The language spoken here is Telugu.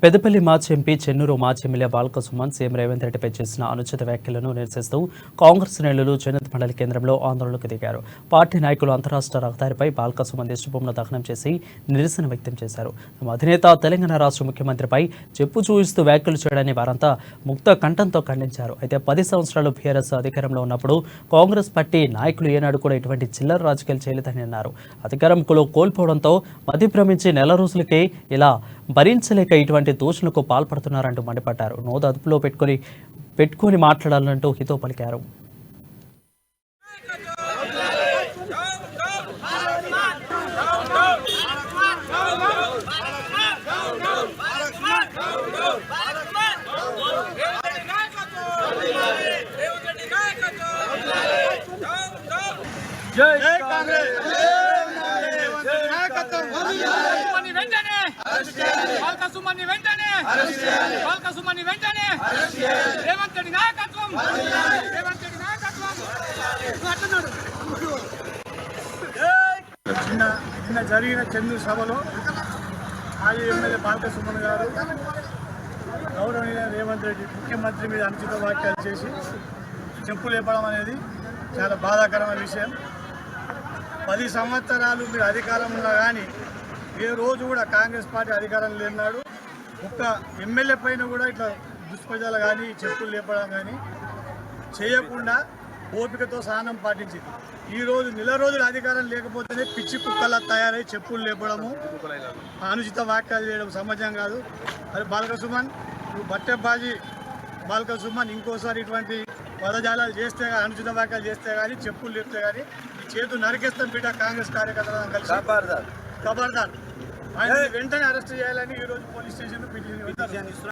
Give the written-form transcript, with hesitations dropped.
పెద్దపల్లి మాజీ ఎంపీ చెన్నూరు మాజీ ఎమ్మెల్యే బాల్క సుమన్ సీఎం రేవంత్ రెడ్డిపై చేసిన అనుచిత వ్యాఖ్యలను నిరసిస్తూ కాంగ్రెస్ శ్రేణులు చెన్నూరు మండలి కేంద్రంలో ఆందోళనకు దిగారు. పార్టీ నాయకులు అంతరాష్ట్ర రహదారిపై బాల్క సుమన్ దిష్టిబొమ్మను దహనం చేసి నిరసన వ్యక్తం చేశారు. తమ అధినేత తెలంగాణ రాష్ట్ర ముఖ్యమంత్రిపై చెప్పు చూయిస్తూ వ్యాఖ్యలు చేయడాన్ని వారంతా ముక్త కంఠంతో ఖండించారు. అయితే 10 సంవత్సరాలు బీఆర్ఎస్ అధికారంలో ఉన్నప్పుడు కాంగ్రెస్ పార్టీ నాయకులు ఏనాడు కూడా ఇటువంటి చిల్లర రాజకీయాలు చేయలేదని అన్నారు. అధికారంలో కోల్పోవడంతో మతిభ్రమించి నెల రోజులకే ఇలా భరించలేక ఇటువంటి దోషులకు పాల్పడుతున్నారంటూ మండిపడ్డారు. నోరు అదుపులో పెట్టుకుని మాట్లాడాలంటూ హితో పలికారు. జై కాంగ్రెస్ నిన్న జరిగిన చెన్నూరు సభలో మాజీ ఎమ్మెల్యే బాల్క సుమన్ గారు గౌరవనీయ రేవంత్ రెడ్డి ముఖ్యమంత్రి మీద అనుచిత వ్యాఖ్యలు చేసి చెప్పులు లేపడం అనేది చాలా బాధాకరమైన విషయం. 10 సంవత్సరాలు మీరు అధికారంలో కానీ ఏ రోజు కూడా కాంగ్రెస్ పార్టీ అధికారం లేనాడు ఒక్క ఎమ్మెల్యే పైన కూడా ఇట్లా దుష్ప్రచారాలు కానీ చెప్పులు లేపడం కానీ చేయకుండా ఓపికతో సహనం పాటించింది. ఈరోజు నెల రోజులు అధికారం లేకపోతేనే పిచ్చి కుక్కలా తయారై చెప్పులు లేపడము, అనుచిత వ్యాఖ్యలు చేయడం సమాజం కాదు. అది బాల్క సుమన్, నువ్వు బట్టెబాజీ బాల్క సుమన్ ఇంకోసారి ఇటువంటి పదజాలాలు చేస్తే కానీ, అనుచిత వ్యాఖ్యలు చేస్తే కానీ, చెప్పులు లేపితే కానీ ఈ చేతులు నరికేస్తాం బిడ్డ. కాంగ్రెస్ కార్యకర్తలను కలిసి ఖబర్దార్ ఆయన వెంటనే అరెస్ట్ చేయాలని ఈరోజు పోలీస్ స్టేషన్ పిటిషన్